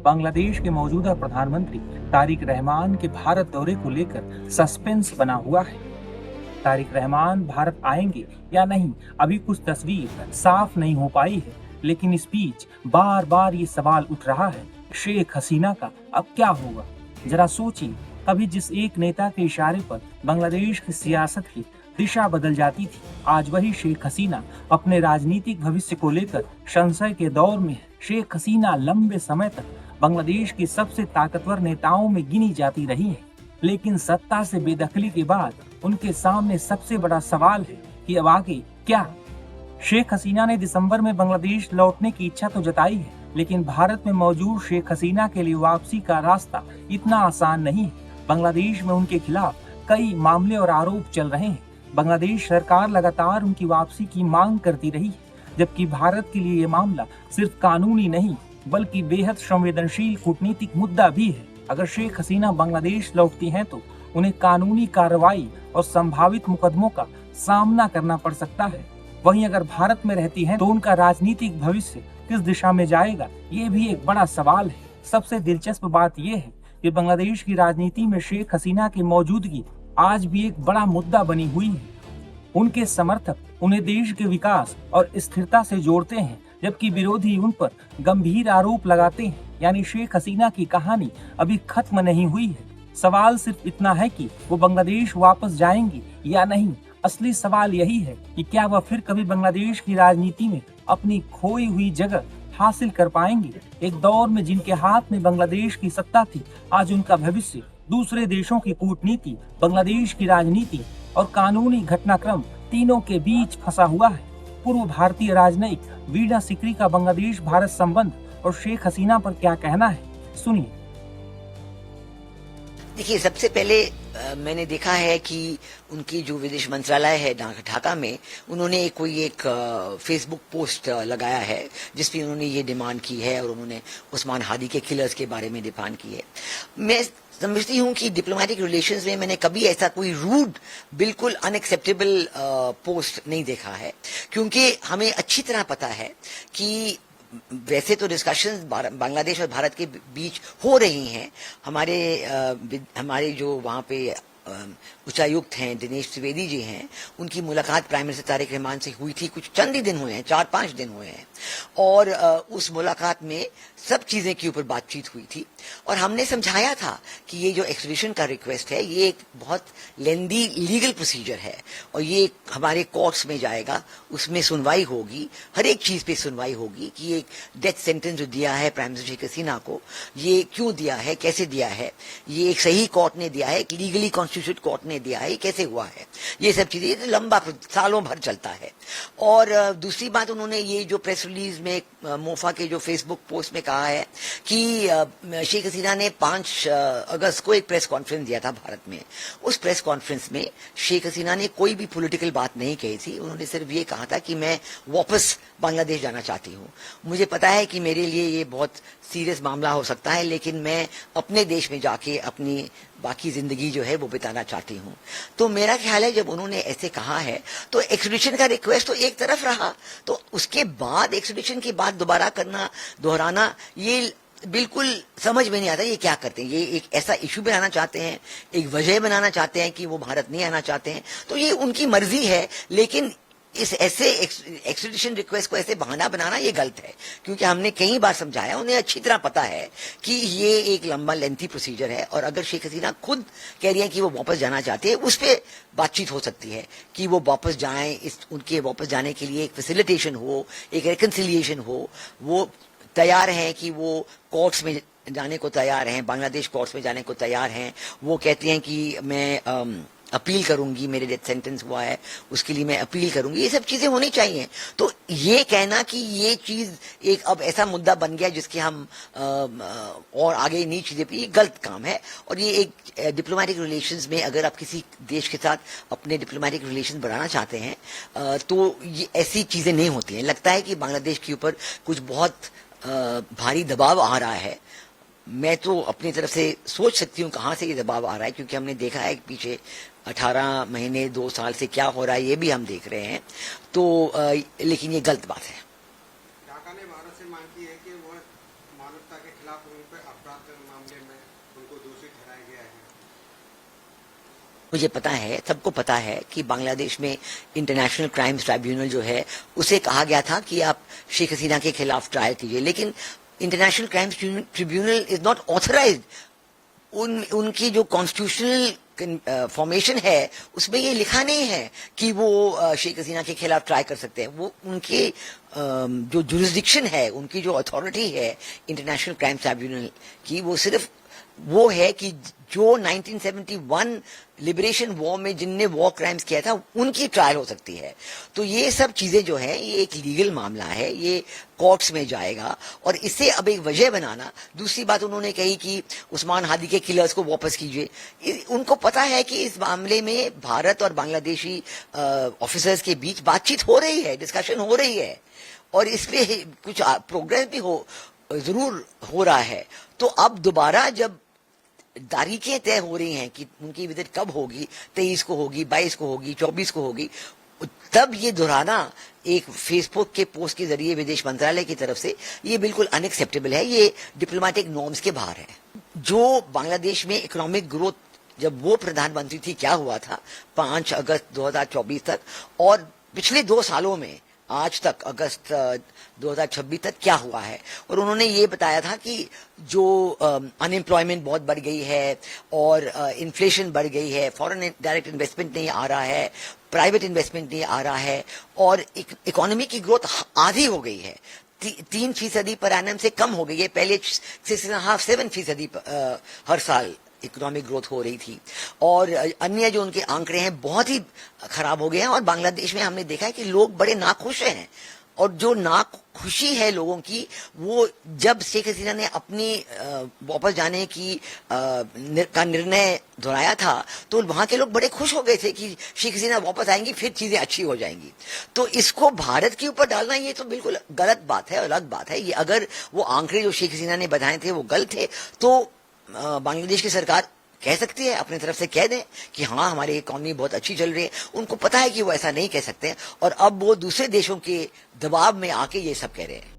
बांग्लादेश के मौजूदा प्रधानमंत्री तारिक रहमान के भारत दौरे को लेकर सस्पेंस बना हुआ है। तारिक रहमान भारत आएंगे या नहीं, अभी कुछ तस्वीर साफ नहीं हो पाई है, लेकिन इस बीच बार बार ये सवाल उठ रहा है, शेख हसीना का अब क्या होगा। जरा सोचिए, कभी जिस एक नेता के इशारे पर बांग्लादेश की सियासत की दिशा बदल जाती थी, आज वही शेख हसीना अपने राजनीतिक भविष्य को लेकर संशय के दौर में है। शेख हसीना लंबे समय तक बांग्लादेश की सबसे ताकतवर नेताओं में गिनी जाती रही है, लेकिन सत्ता से बेदखली के बाद उनके सामने सबसे बड़ा सवाल है कि अब आगे क्या। शेख हसीना ने दिसंबर में बांग्लादेश लौटने की इच्छा तो जताई है, लेकिन भारत में मौजूद शेख हसीना के लिए वापसी का रास्ता इतना आसान नहीं है। बांग्लादेश में उनके खिलाफ कई मामले और आरोप चल रहे हैं। बांग्लादेश सरकार लगातार उनकी वापसी की मांग करती रही है, जबकि भारत के लिए ये मामला सिर्फ कानूनी नहीं बल्कि बेहद संवेदनशील कूटनीतिक मुद्दा भी है। अगर शेख हसीना बांग्लादेश लौटती हैं तो उन्हें कानूनी कार्रवाई और संभावित मुकदमों का सामना करना पड़ सकता है। वहीं अगर भारत में रहती हैं तो उनका राजनीतिक भविष्य किस दिशा में जाएगा, ये भी एक बड़ा सवाल है। सबसे दिलचस्प बात यह है कि बांग्लादेश की राजनीति में शेख हसीना की मौजूदगी आज भी एक बड़ा मुद्दा बनी हुई है। उनके समर्थक उन्हें देश के विकास और स्थिरता से जोड़ते हैं, जबकि विरोधी उन पर गंभीर आरोप लगाते हैं। यानी शेख हसीना की कहानी अभी खत्म नहीं हुई है। सवाल सिर्फ इतना है कि वो बांग्लादेश वापस जाएंगी या नहीं। असली सवाल यही है कि क्या वह फिर कभी बांग्लादेश की राजनीति में अपनी खोई हुई जगह हासिल कर पाएंगे। एक दौर में जिनके हाथ में बांग्लादेश की सत्ता थी, आज उनका भविष्य दूसरे देशों की कूटनीति, बांग्लादेश की राजनीति और कानूनी घटनाक्रम तीनों के बीच फंसा हुआ है। पूर्व भारतीय राजनयिक वीणा सिकरी का बांग्लादेश भारत संबंध और शेख हसीना पर क्या कहना है, सुनिए। देखिए, सबसे पहले मैंने देखा है कि उनकी जो विदेश मंत्रालय है ढाका में, उन्होंने एक फेसबुक पोस्ट लगाया है जिसमें उन्होंने ये डिमांड की है और उन्होंने उस्मान हादी के किलर्स के बारे में डिमांड की है। मैं समझती हूँ कि डिप्लोमेटिक रिलेशंस में मैंने कभी ऐसा कोई रूड, बिल्कुल अनएक्सेप्टेबल पोस्ट नहीं देखा है, क्योंकि हमें अच्छी तरह पता है कि वैसे तो डिस्कशंस बांग्लादेश और भारत के बीच हो रही हैं। हमारे जो वहाँ पे उच्चायुक्त हैं दिनेश त्रिवेदी जी हैं, उनकी मुलाकात प्राइम मिनिस्टर तारिक रहमान से हुई थी। कुछ चंद ही दिन हुए हैं, 4-5 दिन हुए हैं, और उस मुलाकात में सब चीजें के ऊपर बातचीत हुई थी और हमने समझाया था कि ये जो एक्सट्रेडिशन का रिक्वेस्ट है ये एक बहुत लेंदी लीगल प्रोसीजर है और ये हमारे कोर्ट्स में जाएगा, उसमें सुनवाई होगी, हर एक चीज पे सुनवाई होगी कि ये डेथ सेंटेंस जो दिया है प्राइम मिनिस्टर शेख हसीना को, ये क्यों दिया है, कैसे दिया है, ये एक सही कोर्ट ने दिया है, एक लीगली कॉन्स्टिट्यूटेड कोर्ट ने दिया है, कैसे हुआ है, ये सब चीजें, ये लंबा सालों भर चलता है। और दूसरी बात, उन्होंने ये जो प्रेस रिलीज में मोफा के जो फेसबुक पोस्ट में कहा है कि शेख हसीना ने 5 अगस्त को एक प्रेस कॉन्फ्रेंस दिया था भारत में। उस प्रेस कॉन्फ्रेंस में शेख हसीना ने कोई भी पॉलिटिकल बात नहीं कही थी, उन्होंने सिर्फ ये कहा था कि मैं वापस बांग्लादेश जाना चाहती हूँ। मुझे पता है कि मेरे लिए ये बहुत सीरियस मामला हो सकता है, लेकिन मैं अपने देश में जाके अपनी बाकी जिंदगी जो है वो बिताना चाहती हूँ। तो मेरा ख्याल है जब उन्होंने ऐसे कहा है तो एक्सट्रेडिशन का रिक्वेस्ट तो एक तरफ रहा, तो उसके बाद एक्सट्रेडिशन की बात दोबारा करना, दोहराना, ये बिल्कुल समझ में नहीं आता ये क्या करते हैं। ये एक ऐसा इशू बनाना चाहते हैं, एक वजह बनाना चाहते हैं कि वो भारत नहीं आना चाहते हैं, तो ये उनकी मर्जी है, लेकिन इस ऐसे एक्सट्रेडिशन रिक्वेस्ट को ऐसे बहाना बनाना ये गलत है, क्योंकि हमने कई बार समझाया, उन्हें अच्छी तरह पता है कि ये एक लंबा लेंथी प्रोसीजर है और अगर शेख हसीना खुद कह रही हैं कि वो वापस जाना चाहते हैं, उस पर बातचीत हो सकती है कि वो वापस जाएं, उनके वापस जाने के लिए एक फैसिलिटेशन हो, एक रिकन्सिलिएशन हो। वो तैयार हैं कि वो कोर्ट्स में जाने को तैयार हैं, बांग्लादेश कोर्ट्स में जाने को तैयार हैं। वो कहती हैं कि मैं अपील करूंगी, मेरे डेथ सेंटेंस हुआ है उसके लिए मैं अपील करूंगी, ये सब चीजें होनी चाहिए। तो ये कहना कि ये चीज एक अब ऐसा मुद्दा बन गया जिसके हम और आगे नहीं चीजें पे, ये गलत काम है। और ये एक डिप्लोमेटिक रिलेशंस में अगर आप किसी देश के साथ अपने डिप्लोमेटिक रिलेशन बढ़ाना चाहते हैं तो ये ऐसी चीजें नहीं होती हैं। लगता है कि बांग्लादेश के ऊपर कुछ बहुत भारी दबाव आ रहा है। मैं तो अपनी तरफ से सोच सकती हूँ कहाँ से ये दबाव आ रहा है, क्योंकि हमने देखा है कि पीछे 18 महीने 2 साल से क्या हो रहा है ये भी हम देख रहे हैं। तो लेकिन ये गलत बात है। ढाका ने भारत से मांग की है कि वह मानवता के खिलाफ उन पर अपराध मामले में उनको दोषी ठहराया गया है। मुझे पता है, सबको पता है कि बांग्लादेश में इंटरनेशनल क्राइम्स ट्राइब्यूनल जो है उसे कहा गया था कि आप शेख हसीना के खिलाफ ट्रायल कीजिए, लेकिन international crimes tribunal is not authorised. उनकी जो कॉन्स्टिट्यूशनल फॉर्मेशन है उसमें ये लिखा नहीं है कि वो शेख हसीना के खिलाफ ट्राई कर सकते हैं। वो उनके जो जुरिस्डिक्शन है, उनकी जो अथॉरिटी है इंटरनेशनल क्राइम ट्राइब्यूनल की, वो सिर्फ वो है कि जो 1971 लिबरेशन वॉर में जिनने वॉर क्राइम्स किया था उनकी ट्रायल हो सकती है। तो ये सब चीजें जो है ये एक लीगल मामला है, ये कोर्ट्स में जाएगा और इसे अब एक वजह बनाना। दूसरी बात उन्होंने कही कि उस्मान हादी के किलर्स को वापस कीजिए। उनको पता है कि इस मामले में भारत और बांग्लादेशी ऑफिसर्स के बीच बातचीत हो रही है, डिस्कशन हो रही है और इस पे कुछ प्रोग्रेस भी जरूर हो रहा है। तो अब दोबारा जब तारीखें तय हो रही हैं कि उनकी विजिट कब होगी, 23 को होगी, 22 को होगी, 24 को होगी, तब ये दोहराना एक फेसबुक के पोस्ट के जरिए विदेश मंत्रालय की तरफ से ये बिल्कुल अनएक्सेप्टेबल है, ये डिप्लोमेटिक नॉर्म्स के बाहर है। जो बांग्लादेश में इकोनॉमिक ग्रोथ जब वो प्रधानमंत्री थी क्या हुआ था 5 अगस्त 2024 तक और पिछले 2 सालों में आज तक अगस्त 2026 तक क्या हुआ है, और उन्होंने ये बताया था कि जो अनएम्प्लॉयमेंट बहुत बढ़ गई है और इन्फ्लेशन बढ़ गई है, फॉरेन डायरेक्ट इन्वेस्टमेंट नहीं आ रहा है, प्राइवेट इन्वेस्टमेंट नहीं आ रहा है और इकोनॉमी की ग्रोथ आधी हो गई है, 3% पर एनम से कम हो गई है। पहले 6.5-7% हर साल इकोनॉमिक ग्रोथ हो रही थी और अन्य जो उनके आंकड़े हैं बहुत ही खराब हो गए हैं। और बांग्लादेश में हमने देखा है कि लोग बड़े नाखुश हैं और जो नाखुशी है लोगों की, वो जब शेख हसीना ने अपनी वापस जाने की का निर्णय दोहराया था तो वहां के लोग बड़े खुश हो गए थे कि शेख हसीना वापस आएंगी, फिर चीजें अच्छी हो जाएंगी। तो इसको भारत के ऊपर डालना ये तो बिल्कुल गलत बात है, अलग बात है। ये अगर वो आंकड़े जो शेख हसीना ने बताए थे वो गलत थे तो बांग्लादेश की सरकार कह सकती है, अपनी तरफ से कह दें कि हाँ हमारी इकोनॉमी बहुत अच्छी चल रही है। उनको पता है कि वो ऐसा नहीं कह सकते और अब वो दूसरे देशों के दबाव में आके ये सब कह रहे हैं।